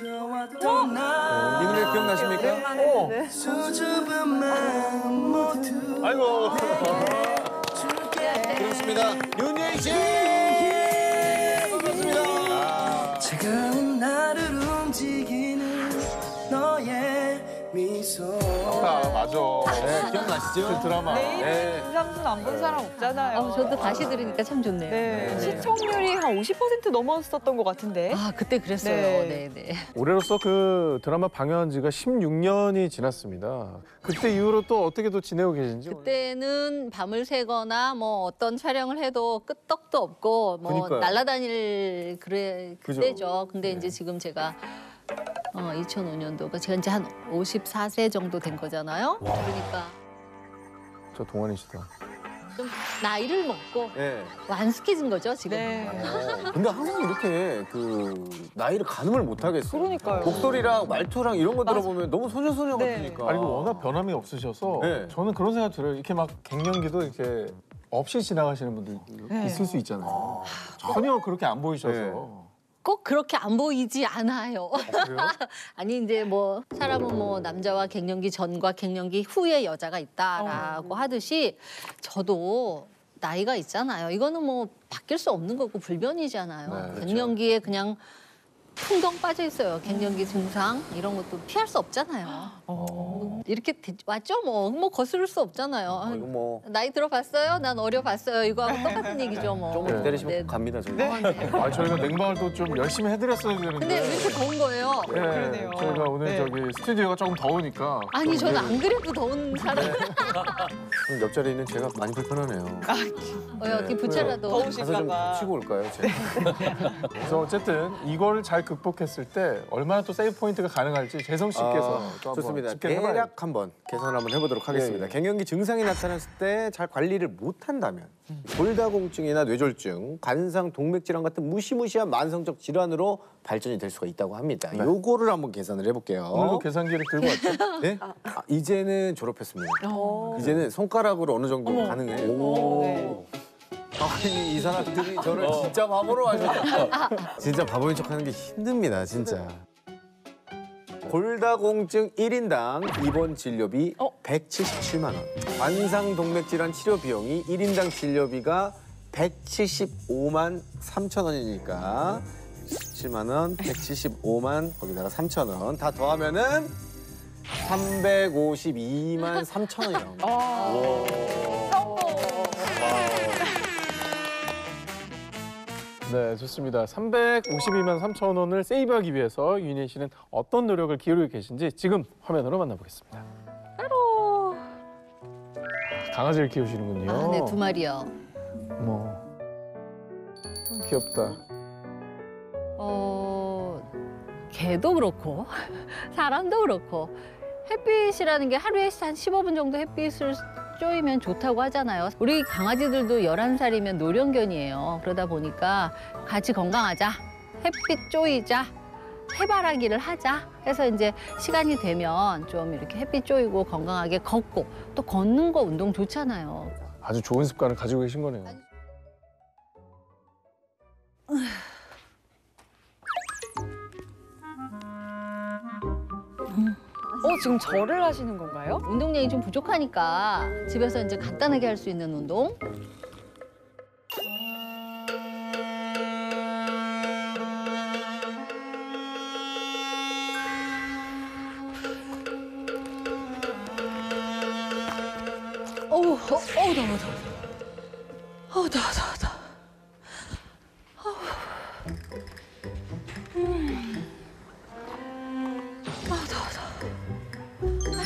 이 노래 기억나십니까? 아이고. 그렇습니다. 윤예희 씨! 반갑습니다. 차가운 나를 움직이는 너의 미소. 맞아. 네, 기억나시죠? 그 드라마. 네. 김삼순 안 본 사람 없잖아요. 저도 다시 들으니까 참 좋네요. 네. 시청률이 한 50% 넘었었던 것 같은데. 아, 그때 그랬어요. 네. 네. 올해로서 그 드라마 방영한 지가 16년이 지났습니다. 그때 이후로 또 어떻게 또 지내고 계신지. 그때는 밤을 새거나 뭐 어떤 촬영을 해도 끄떡도 없고 뭐 그러니까요. 날아다닐 그죠. 그때죠. 근데 이제 지금 제가 2005년도가 제가 이제 한 54세 정도 된 거잖아요. 그러니까 저 동안이시다. 좀 나이를 먹고 네. 완숙해진 거죠, 지금. 네. 근데 항상 이렇게 그 나이를 가늠을 못 하겠어요. 그러니까요. 목소리랑 말투랑 이런 거 들어보면 너무 소녀소녀 네. 같으니까. 아니, 워낙 변함이 없으셔서 네. 저는 그런 생각 들어요. 이렇게 막 갱년기도 이렇게 없이 지나가시는 분들 네. 있을 수 있잖아요. 전혀 그렇게 안 보이셔서. 네. 꼭 그렇게 안 보이지 않아요. 그래요? 아니 이제 뭐 사람은 뭐 남자와 갱년기 전과 갱년기 후에 여자가 있다라고 하듯이 저도 나이가 있잖아요. 이거는 뭐 바뀔 수 없는 거고 불변이잖아요. 네, 그렇죠. 갱년기에 그냥 풍덩 빠져 있어요. 갱년기 증상 이런 것도 피할 수 없잖아요. 이렇게 왔죠 뭐 거스를 수 없잖아요. 이거 뭐 나이 들어봤어요? 난 어려봤어요. 이거하고 똑같은 얘기죠 뭐. 조금 기다리시면 네. 갑니다 저희. 아, 저희가 냉방을 또 좀 열심히 해드렸어야 되는데. 근데 왜 이렇게 더운 거예요? 네, 그러네요. 저희가 오늘 네. 저기 스튜디오가 조금 더우니까. 아니 저는 안 그래도 더운 사람. 그럼 옆자리에 있는 제가 많이 불편하네요. 어디 부채라도. 가서 좀 더우실까봐. 치고 올까요? 제가? 그래서 어쨌든 이걸 잘 극복했을 때 얼마나 또 세이브 포인트가 가능할지 재성 씨께서 또 한번 좋습니다. 집계를 해봐요. 대략 한번 계산 한번 해보도록 하겠습니다. 예. 갱년기 증상이 나타났을 때 잘 관리를 못한다면 골다공증이나 뇌졸중, 관상, 동맥질환 같은 무시무시한 만성적 질환으로 발전이 될 수가 있다고 합니다. 네. 요거를 한번 계산을 해볼게요. 오늘도 계산기를 들고 왔죠? 네? 이제는 졸업했습니다. 이제는 손가락으로 어느 정도 가능해요. 네. 아니 이 사람들이 저를 진짜 바보로 하셨어요. 진짜 바보인 척하는 게 힘듭니다, 진짜. 골다공증 1인당 입원 진료비 177만 원. 관상동맥질환 치료 비용이 1인당 진료비가 175만 3천 원이니까 17만 원, 175만 거기다가 3천 원 다 더하면은 352만 3천 원이 나옵니다. 네, 좋습니다. 352만 3천 원을 세이브하기 위해서 윤희 씨는 어떤 노력을 기울이고 계신지 지금 화면으로 만나보겠습니다. 따로. 강아지를 키우시는군요. 아, 네, 2마리요. 어머, 귀엽다. 개도 그렇고 사람도 그렇고 햇빛이라는 게 하루에 한 15분 정도 햇빛을 쬐면 좋다고 하잖아요. 우리 강아지들도 11살이면 노령견이에요. 그러다 보니까 같이 건강하자, 햇빛 쬐이자, 해바라기를 하자 해서 이제 시간이 되면 좀 이렇게 햇빛 쬐이고 건강하게 걷고 또 걷는 거 운동 좋잖아요. 아주 좋은 습관을 가지고 계신 거네요. 지금 절을 하시는 건가요? 운동량이 좀 부족하니까 집에서 이제 간단하게 할 수 있는 운동. 더워. 더워.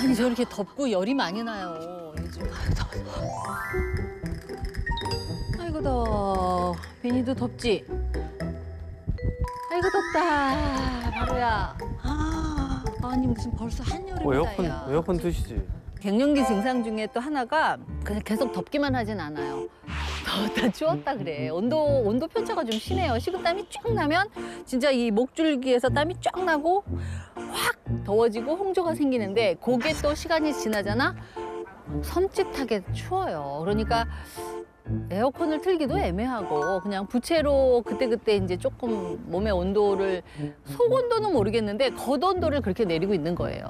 아니 저렇게 덥고 열이 많이 나요 요즘. 아이고 더워. 비니도 덥지? 아이고 덥다 바로야. 아니 무슨 벌써 한여름이다 야. 에어컨 트시지. 갱년기 증상 중에 또 하나가 그냥 계속 덥기만 하진 않아요. 더웠다 추웠다 그래. 온도 편차가 좀 심해요. 식은땀이 쫙 나면 진짜 이 목줄기에서 땀이 쫙 나고 확 더워지고 홍조가 생기는데 그게 또 시간이 지나잖아? 섬찟하게 추워요. 그러니까 에어컨을 틀기도 애매하고 그냥 부채로 그때그때 이제 조금 몸의 온도를 속 온도는 모르겠는데 겉 온도를 그렇게 내리고 있는 거예요.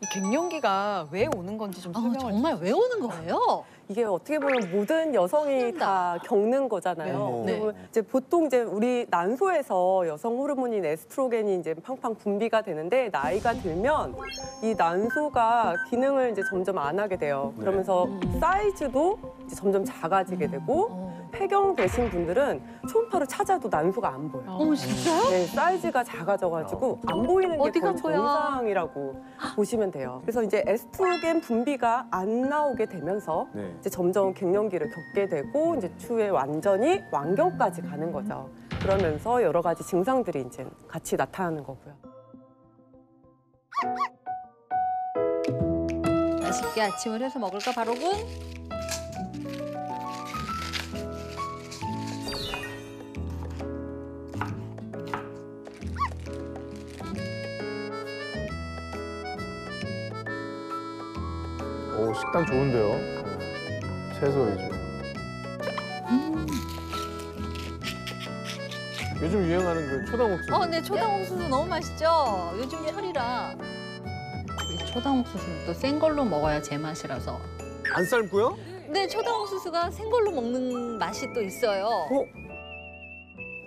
이 갱년기가 왜 오는 건지 좀 설명을 정말 왜 오는 거예요? 이게 어떻게 보면 모든 여성이 다 겪는 거잖아요. 네. 그리고 이제 보통 이제 우리 난소에서 여성 호르몬인 에스트로겐이 이제 팡팡 분비가 되는데 나이가 들면 이 난소가 기능을 이제 점점 안 하게 돼요. 그러면서 사이즈도 이제 점점 작아지게 되고 폐경되신 분들은 초음파로 찾아도 난소가 안 보여요. 어머 진짜요? 네, 사이즈가 작아져가지고 안 보이는 게 어디가 거의 보여? 정상이라고 보시면 돼요. 그래서 이제 에스트로겐 분비가 안 나오게 되면서 네. 이제 점점 갱년기를 겪게 되고 이제 추후에 완전히 완경까지 가는 거죠. 그러면서 여러 가지 증상들이 이제 같이 나타나는 거고요. 맛있게 아침을 해서 먹을까 바로군? 오, 식단 좋은데요. 채소 위주. 요즘 유행하는 그 초당 옥수수. 네, 초당 옥수수 너무 맛있죠? 요즘 철이라. 이 초당 옥수수는 또 센 걸로 먹어야 제맛이라서. 안 삶고요? 네, 초당 옥수수가 생 걸로 먹는 맛이 또 있어요.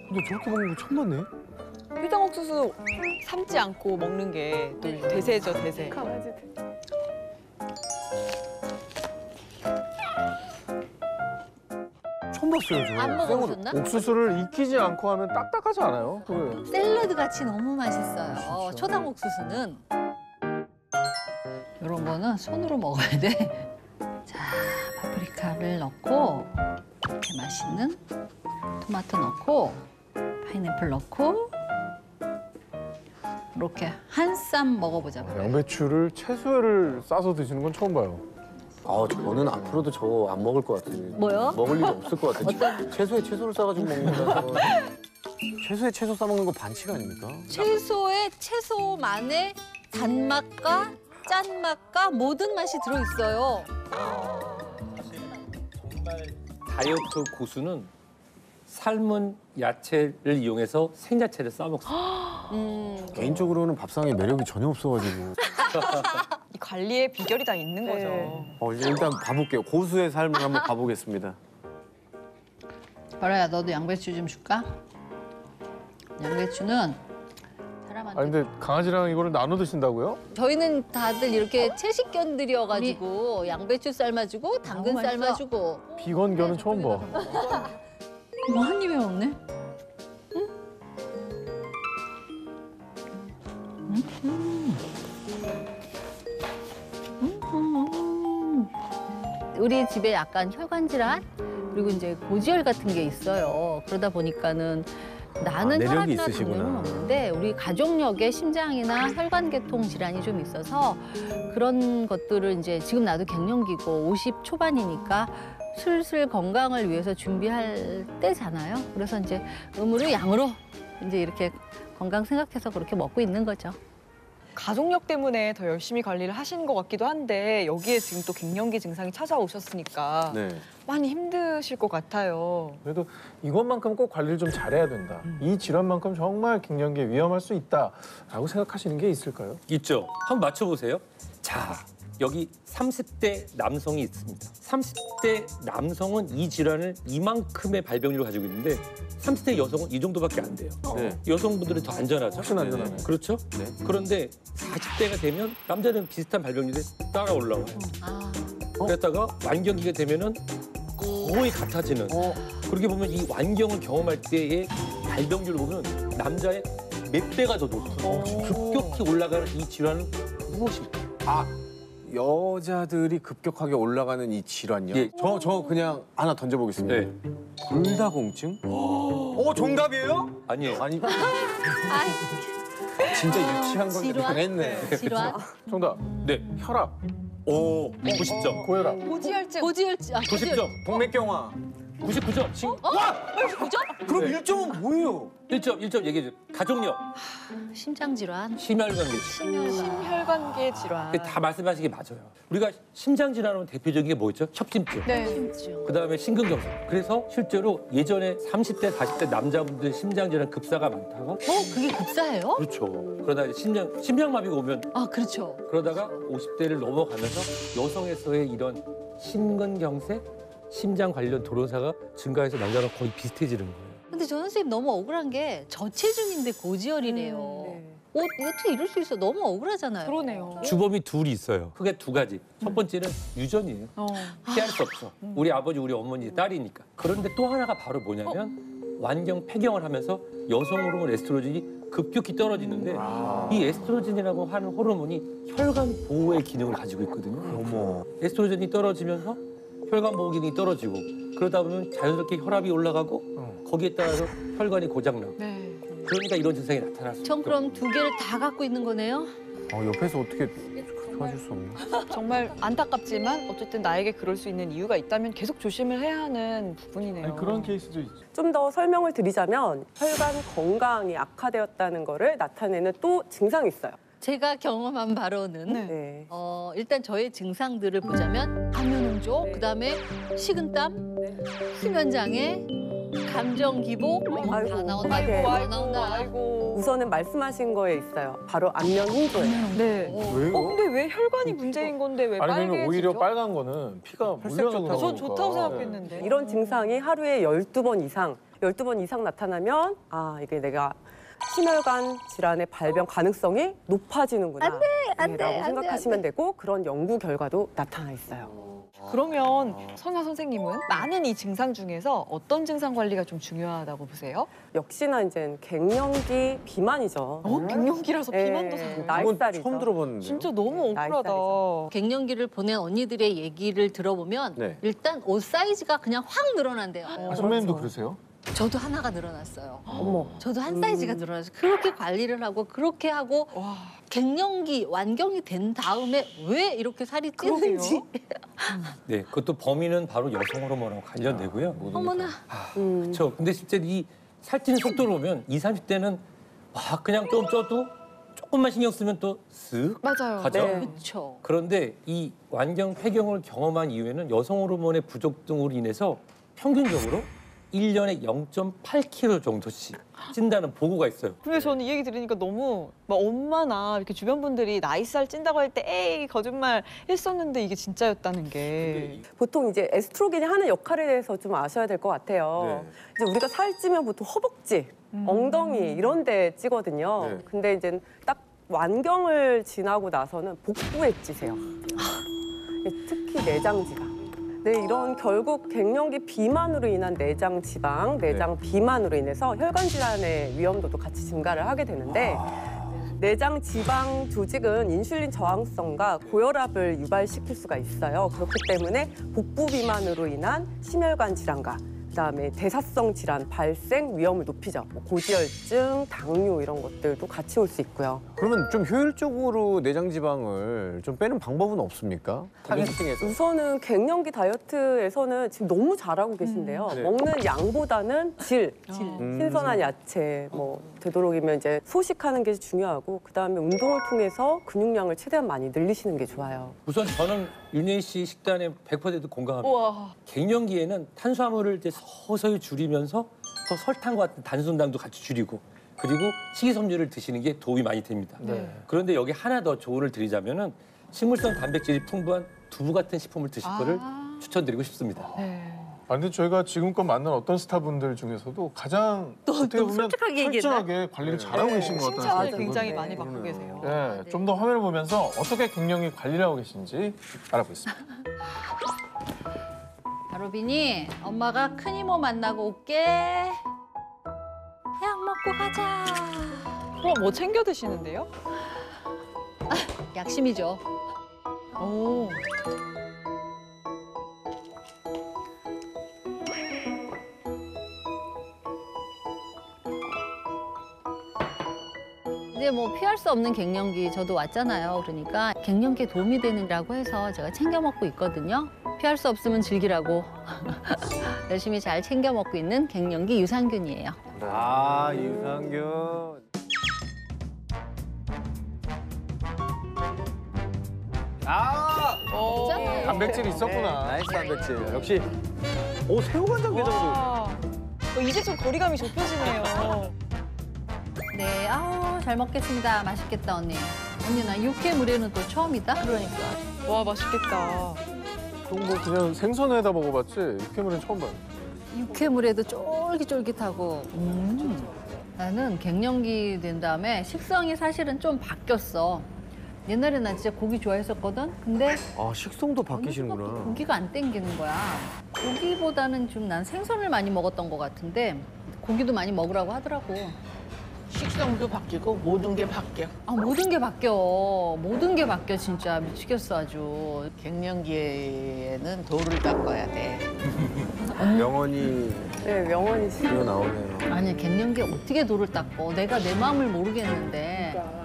근데 저렇게 먹는 거 처음 봤네. 휴장 옥수수 삶지 않고 먹는 게 또 대세죠, 대세. 강아지들. 처음 봤어요, 저. 안 먹어보셨나? 옥수수를 익히지 않고 하면 딱딱하지 않아요? 그게. 샐러드 같이 너무 맛있어요. 초당 옥수수는. 이런 거는 손으로 먹어야 돼. 자, 파프리카를 넣고 이렇게 맛있는 토마토 넣고 파인애플 넣고 이렇게 한 쌈 먹어보자. 양배추를 채소를 싸서 드시는 건 처음 봐요. 저는 앞으로도 저거 안 먹을 것 같아요. 뭐요? 먹을 일이 없을 것 같아요. 채소에 채소를 싸가지고 먹는다. 저거. 채소에 채소 싸먹는 거 반칙 아닙니까? 채소에 채소만의 단맛과 짠맛과 모든 맛이 들어있어요. 다이어트 고수는 삶은 야채를 이용해서 생야채를 싸먹습니다. 개인적으로는 밥상에 매력이 전혀 없어가지고. 이 관리의 비결이 다 있는 네. 거죠. 일단 봐볼게요. 고수의 삶을 한번 봐보겠습니다. 바라야, 너도 양배추 좀 줄까? 양배추는 사람한테. 근데 강아지랑 이거를 나눠 드신다고요? 저희는 다들 이렇게 채식견들이어가지고 양배추 삶아주고 당근 너무 맛있어. 삶아주고. 비건견은 처음 봐. 뭐 한 입에 먹네? 우리 집에 약간 혈관 질환 그리고 이제 고지혈 같은 게 있어요. 그러다 보니까는 나는 내력이 혈압이나 있으시구나. 당뇨는 없는데 우리 가족력에 심장이나 혈관계통 질환이 좀 있어서 그런 것들을 이제 지금 나도 갱년기고 50 초반이니까 슬슬 건강을 위해서 준비할 때잖아요. 그래서 이제 음으로 양으로 이제 이렇게 건강 생각해서 그렇게 먹고 있는 거죠. 가족력 때문에 더 열심히 관리를 하시는 것 같기도 한데 여기에 지금 또 갱년기 증상이 찾아오셨으니까 네. 많이 힘드실 것 같아요. 그래도 이것만큼 꼭 관리를 좀 잘해야 된다. 이 질환만큼 정말 갱년기에 위험할 수 있다라고 생각하시는 게 있을까요? 있죠? 한번 맞춰보세요. 자, 여기 30대 남성이 있습니다. 30대 남성은 이 질환을 이만큼의 발병률을 가지고 있는데 30대 여성은 이 정도밖에 안 돼요. 네. 여성분들은 더 안전하죠? 훨씬 안전하네요. 그렇죠? 네. 그런데 40대가 되면 남자는 비슷한 발병률에 따라 올라와요. 아, 그랬다가 완경기가 되면은 거의 같아지는. 그렇게 보면 이 완경을 경험할 때의 발병률을 보면 남자의 몇 배가 더 높은 급격히 올라가는 이 질환은 무엇일까요? 여자들이 급격하게 올라가는 이 질환요? 예. 저 그냥 하나 던져보겠습니다. 네. 골다공증? 정답이에요? 아니에요. 아니, 아이, 진짜 유치한 건 질환? 했네. 질환? 정답. 네. 혈압, 오, 90점. 고혈압. 고지혈증. 고지혈증. 아, 90점. 동맥경화. 99점. 그럼 1점은 뭐예요? 1점 얘기해 줘. 가족력, 심장 질환, 심혈관계. 심혈관계 질환. 다 말씀하신 게 맞아요. 우리가 심장 질환하면 대표적인 게 뭐였죠? 협심증. 네. 그다음에 심근경색. 그래서 실제로 예전에 30대, 40대 남자분들 심장 질환 급사가 많다가 그게 급사예요? 그렇죠. 그러다 심장마비가 오면 아, 그렇죠. 그러다가 50대를 넘어가면서 여성에서의 이런 심근경색, 심장 관련 돌연사가 증가해서 남자랑 거의 비슷해지는 거예요. 근데 저 선생님 너무 억울한 게 저체중인데 고지혈이래요. 네. 어떻게 이럴 수 있어? 너무 억울하잖아요. 그러네요. 주범이 둘이 있어요. 크게 두 가지. 첫 번째는 유전이에요. 피할 수 없어. 우리 아버지, 우리 어머니 딸이니까. 그런데 또 하나가 바로 뭐냐면 완경 폐경을 하면서 여성 호르몬 에스트로겐이 급격히 떨어지는데 이 에스트로겐이라고 하는 호르몬이 혈관 보호의 기능을 가지고 있거든요. 어머. 에스트로겐이 떨어지면서 혈관 보호 기능이 떨어지고 그러다 보면 자연스럽게 혈압이 올라가고 거기에 따라서 혈관이 고장나고 네. 그러니까 이런 증상이 나타날 수 전 있죠. 그럼 두 개를 다 갖고 있는 거네요? 옆에서 어떻게 도와줄 수 없나? 정말 안타깝지만 어쨌든 나에게 그럴 수 있는 이유가 있다면 계속 조심을 해야 하는 부분이네요. 아니, 그런 케이스도 있죠. 좀 더 설명을 드리자면 혈관 건강이 악화되었다는 거를 나타내는 또 증상이 있어요. 제가 경험한 바로는 네. 네. 일단 저의 증상들을 보자면 항문홍조, 네. 그다음에 식은땀, 네. 수면장애, 감정 기복 아이고, 다 나온다. 아이고, 다 아이고, 나온다. 아이고. 우선은 말씀하신 거에 있어요. 바로 안면 홍조예요. 네. 왜요? 근데 왜 혈관이 문제인 건데 왜 아니면 빨개지죠? 오히려 빨간 거는 피가 혈색적으로 물려서 저 그런 좋다고 거니까. 생각했는데. 이런 증상이 하루에 12번 이상 나타나면 이게 내가 심혈관 질환의 발병 가능성이 높아지는구나. 안 돼, 라고 안 생각하시면 돼. 되고 그런 연구 결과도 나타나 있어요. 그러면 선아 선생님은 많은 이 증상 중에서 어떤 증상 관리가 좀 중요하다고 보세요? 역시나 이제 갱년기 비만이죠. 갱년기라서 예, 비만도 사요. 그건 나이살이죠. 처음 들어봤는데요. 진짜 너무 억울하다. 나이살이죠. 갱년기를 보낸 언니들의 얘기를 들어보면 네. 일단 옷 사이즈가 그냥 확 늘어난대요. 아, 선배님도 그러세요? 저도 하나가 늘어났어요. 어머. 저도 한 사이즈가 늘어났어요. 그렇게 관리를 하고 그렇게 하고 와, 갱년기 완경이 된 다음에 왜 이렇게 살이 찌는지. 네, 그것도 범인은 바로 여성 호르몬하고 관련되고요. 어머나. 그렇죠. 근데 실제 이 살찌는 속도를 보면 20, 30대는 그냥 좀 쪄도 조금만 신경 쓰면 또 쓱 맞아요. 가죠. 네. 그렇죠. 그런데 이 완경 폐경을 경험한 이후에는 여성 호르몬의 부족 등으로 인해서 평균적으로 1년에 0.8kg 정도씩 찐다는 보고가 있어요. 근데 저는 이 얘기 들으니까 너무 막 엄마나 이렇게 주변 분들이 나이살 찐다고 할 때 에이 거짓말 했었는데 이게 진짜였다는 게. 보통 이제 에스트로겐이 하는 역할에 대해서 좀 아셔야 될 것 같아요. 네. 이제 우리가 살찌면 보통 허벅지, 엉덩이 이런 데 찌거든요. 네. 근데 이제 딱 완경을 지나고 나서는 복부에 찌세요. 특히 내장지방. 네, 이런 결국 갱년기 비만으로 인한 내장 지방, 내장 비만으로 인해서 혈관 질환의 위험도도 같이 증가를 하게 되는데 내장 지방 조직은 인슐린 저항성과 고혈압을 유발시킬 수가 있어요. 그렇기 때문에 복부 비만으로 인한 심혈관 질환과 그다음에 대사성 질환 발생 위험을 높이죠. 뭐 고지혈증, 당뇨 이런 것들도 같이 올 수 있고요. 그러면 좀 효율적으로 내장 지방을 좀 빼는 방법은 없습니까? 타겟팅해서. 우선은 갱년기 다이어트에서는 지금 너무 잘하고 계신데요. 네. 먹는 양보다는 질, 신선한 야채, 뭐 되도록이면 이제 소식하는 게 중요하고 그다음에 운동을 통해서 근육량을 최대한 많이 늘리시는 게 좋아요. 우선 저는 윤혜 씨 식단에 100% 공감합니다. 우와. 갱년기에는 탄수화물을 이제 서서히 줄이면서 또 설탕과 같은 단순당도 같이 줄이고 그리고 식이섬유를 드시는 게 도움이 많이 됩니다. 네. 그런데 여기 하나 더 조언을 드리자면은 식물성 단백질이 풍부한 두부 같은 식품을 드실 거를 추천드리고 싶습니다. 네. 근데 저희가 지금껏 만난 어떤 스타분들 중에서도 가장 어떻게 보면 솔직하게 얘기했나? 철저하게 관리를 잘하고 계신 것 같다는 칭찬을 생각이 굉장히 들거든요. 많이 받고 계세요. 네, 좀 더 화면을 보면서 어떻게 갱년기 관리를 하고 계신지 알아보겠습니다. 바로빈이 엄마가 큰 이모 만나고 올게. 약 먹고 가자. 뭐 챙겨 드시는데요? 약심이죠. 오. 이제 뭐 피할 수 없는 갱년기 저도 왔잖아요. 그러니까 갱년기에 도움이 되느라고 해서 제가 챙겨 먹고 있거든요. 피할 수 없으면 즐기라고 열심히 잘 챙겨 먹고 있는 갱년기 유산균이에요. 아, 유산균. 아, 있잖아요. 단백질이 있었구나. 나이스 단백질. 역시. 오, 새우간장 게장도. 와. 이제 좀 거리감이 좁혀지네요. 네, 아우 잘 먹겠습니다. 맛있겠다 언니. 언니 나 육회물회는 또 처음이다. 그러니까. 와, 맛있겠다. 그럼 뭐 그냥 생선에다 먹어봤지 육회물은 처음 봐요. 육회물회도 쫄깃쫄깃하고. 나는 갱년기 된 다음에 식성이 사실은 좀 바뀌었어. 옛날에 나 진짜 고기 좋아했었거든. 근데 아, 식성도 어느 바뀌시는구나. 순간부터 고기가 안 땡기는 거야. 고기보다는 좀 난 생선을 많이 먹었던 것 같은데 고기도 많이 먹으라고 하더라고. 식성도 바뀌고 모든 게 바뀌어. 아 모든 게 바뀌어. 모든 게 바뀌어 진짜 미치겠어 아주. 갱년기에는 돌을 닦아야 돼. 명언이 네, 명언이 이어 나오네요. 아니 갱년기에 어떻게 돌을 닦어. 내가 내 마음을 모르겠는데.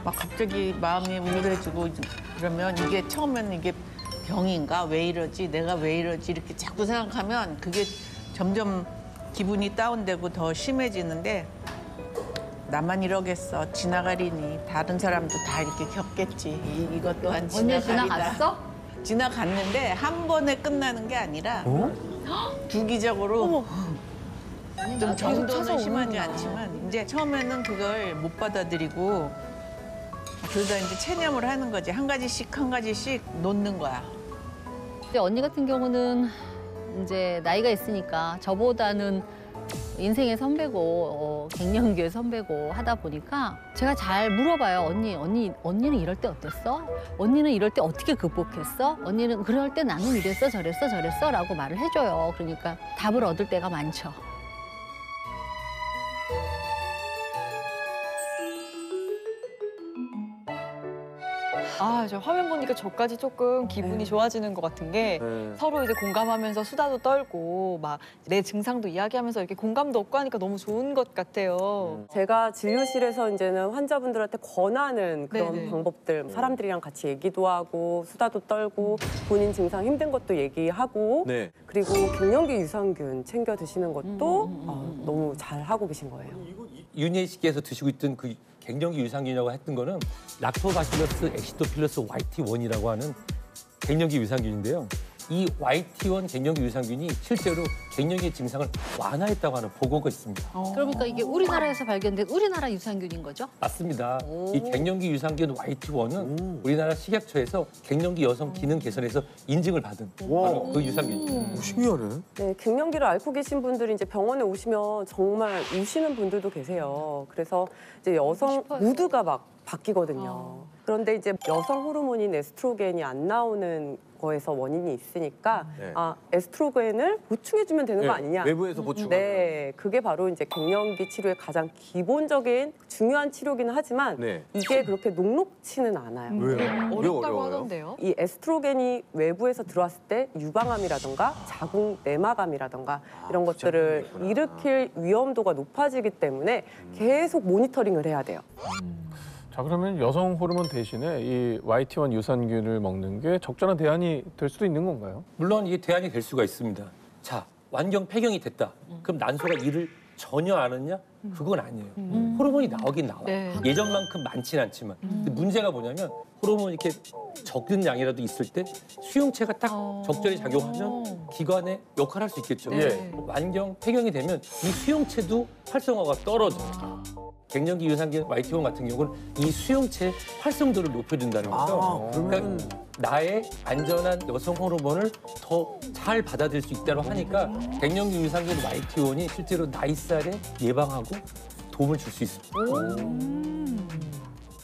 막 갑자기 마음이 우울해지고 그러면 이게 처음에는 이게 병인가? 왜 이러지? 내가 왜 이러지? 이렇게 자꾸 생각하면 그게 점점 기분이 다운되고 더 심해지는데 나만 이러겠어. 지나가리니. 다른 사람도 다 이렇게 겪겠지. 이것 또한 언니 지나가리다. 지나갔어? 지나갔는데 한 번에 끝나는 게 아니라 주기적으로 좀 정도는 심하지 않지만 이제 처음에는 그걸 못 받아들이고 그러다 이제 체념을 하는 거지. 한 가지씩 놓는 거야. 근데 언니 같은 경우는 이제 나이가 있으니까 저보다는 인생의 선배고 갱년기의 선배고 하다 보니까 제가 잘 물어봐요. 언니는 이럴 때 어땠어? 언니는 이럴 때 어떻게 극복했어? 언니는 그럴 때 나는 이랬어 저랬어 라고 말을 해줘요. 그러니까 답을 얻을 때가 많죠. 아, 저 화면 보니까 저까지 조금 기분이 좋아지는 것 같은 게 네. 서로 이제 공감하면서 수다도 떨고 막 내 증상도 이야기하면서 이렇게 공감도 얻고 하니까 너무 좋은 것 같아요. 제가 진료실에서 이제는 환자분들한테 권하는 그런 네네. 방법들, 사람들이랑 같이 얘기도 하고 수다도 떨고 본인 증상 힘든 것도 얘기하고 네. 그리고 갱년기 유산균 챙겨 드시는 것도 너무 잘 하고 계신 거예요. 윤예 씨께서 드시고 있던 그 갱년기 유산균이라고 했던 거는 락토바실러스 엑시도필러스 YT1이라고 하는 갱년기 유산균인데요. 이 YT1 갱년기 유산균이 실제로 갱년기 증상을 완화했다고 하는 보고가 있습니다. 그러니까 이게 우리나라에서 발견된 우리나라 유산균인 거죠? 맞습니다. 이 갱년기 유산균 YT1은 우리나라 식약처에서 갱년기 여성 기능 개선에서 인증을 받은 바로 그 유산균입니다. 신기하네. 네, 갱년기를 앓고 계신 분들이 이제 병원에 오시면 정말 우시는 분들도 계세요. 그래서 이제 여성 싶어요. 무드가 막 바뀌거든요. 그런데 이제 여성 호르몬인 에스트로겐이 안 나오는 거에서 원인이 있으니까 네. 에스트로겐을 보충해주면 되는 거 아니냐. 외부에서 보충. 네, 그게 바로 이제 갱년기 치료의 가장 기본적인 중요한 치료기는 하지만 네. 이게 그렇게 녹록치는 않아요. 왜요? 왜 어렵다고 어려워요? 하던데요. 이 에스트로겐이 외부에서 들어왔을 때 유방암이라던가 자궁 내막암이라던가 이런 것들을 있구나. 일으킬 위험도가 높아지기 때문에 계속 모니터링을 해야 돼요. 자 그러면 여성 호르몬 대신에 이 YT1 유산균을 먹는 게 적절한 대안이 될 수도 있는 건가요? 물론 이게 대안이 될 수가 있습니다. 자, 완경 폐경이 됐다. 그럼 난소가 이를 전혀 안 했냐? 그건 아니에요. 호르몬이 나오긴 나와요. 네. 예전만큼 많지는 않지만. 근데 문제가 뭐냐면 호르몬이 이렇게 적은 양이라도 있을 때 수용체가 딱 적절히 작용하면 기관에 역할할 수 있겠죠. 예. 완경 폐경이 되면 이 수용체도 활성화가 떨어져요. 갱년기 유산균 YT1 같은 경우는 이 수용체 활성도를 높여준다는 거죠. 그러면 그러니까 나의 안전한 여성 호르몬을 더 잘 받아들일 수 있다고 하니까 갱년기 유산균 YT1이 실제로 나이살에 예방하고 도움을 줄 수 있습니다.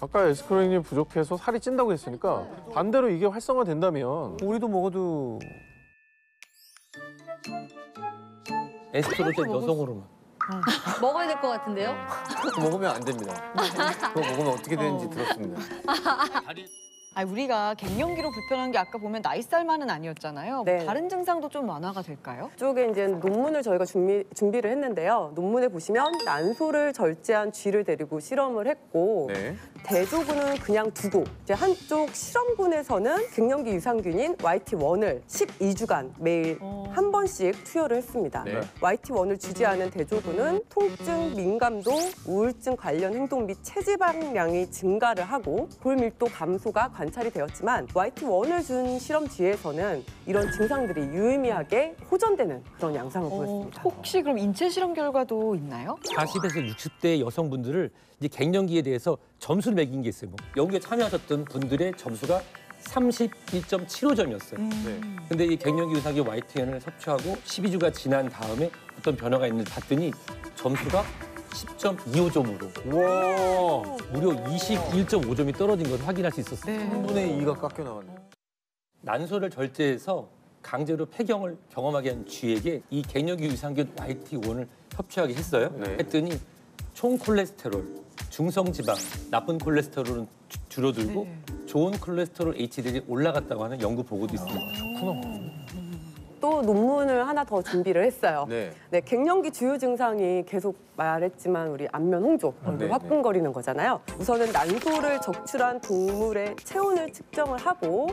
아까 에스트로겐이 부족해서 살이 찐다고 했으니까 반대로 이게 활성화된다면 우리도 먹어도 에스트로겐 여성 호르몬. 먹어야 될 것 같은데요? 먹으면 안 됩니다. 그거 먹으면 어떻게 되는지 들었습니다. 우리가 갱년기로 불편한 게 아까 보면 나이살만은 아니었잖아요. 네. 다른 증상도 좀 완화가 될까요? 이쪽에 이제 논문을 저희가 준비를 했는데요. 논문에 보시면 난소를 절제한 쥐를 데리고 실험을 했고 네. 대조군은 그냥 두고 이제 한쪽 실험군에서는 갱년기 유산균인 YT1을 12주간 매일 한 번씩 투여를 했습니다. 네. YT1을 주지 않은 대조군은 통증, 민감도, 우울증 관련 행동 및 체지방량이 증가를 하고 볼 밀도 감소가 관찰이 되었지만 YT1을 준 실험 뒤에서는 이런 증상들이 유의미하게 호전되는 그런 양상을 보였습니다. 혹시 그럼 인체 실험 결과도 있나요? 40에서 60대 여성분들을 이제 갱년기에 대해서 점수를 매긴 게 있어요. 뭐 연구에 참여하셨던 분들의 점수가 31.75점이었어요. 네. 근데 이 갱년기 유산균 YTN을 섭취하고 12주가 지난 다음에 어떤 변화가 있는지 봤더니 점수가 10.25점으로 와. 무려 21.5점이 떨어진 걸 확인할 수 있었어요. 3분의 2가 깎여 나갔네. 난소를 절제해서 강제로 폐경을 경험하게 한 쥐에게 이 갱년기 유산균 YT1을 섭취하게 했어요. 네. 했더니 총 콜레스테롤, 중성 지방, 나쁜 콜레스테롤은 줄어들고 좋은 콜레스테롤 HDL이 올라갔다고 하는 연구 보고도 있습니다. 또 논문을 하나 더 준비를 했어요. 네. 네, 갱년기 주요 증상이 계속 말했지만 우리 안면 홍조, 얼굴 네, 화끈거리는 거잖아요. 우선은 난소를 적출한 동물의 체온을 측정을 하고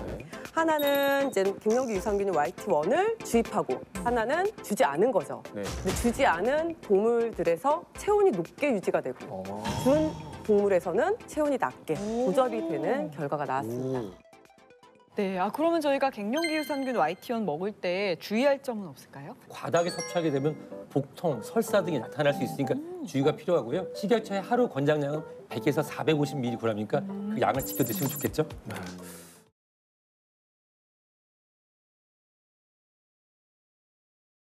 하나는 이제 갱년기 유산균인 YT1을 주입하고 하나는 주지 않은 거죠. 네. 근데 주지 않은 동물들에서 체온이 높게 유지가 되고 준 동물에서는 체온이 낮게 조절이 되는 결과가 나왔습니다. 네, 그러면 저희가 갱년기 유산균 YT1 먹을 때 주의할 점은 없을까요? 과다하게 섭취하게 되면 복통, 설사 등이 나타날 수 있으니까 주의가 필요하고요. 식약처의 하루 권장량은 100에서 450mg이니까 그 양을 지켜 드시면 좋겠죠.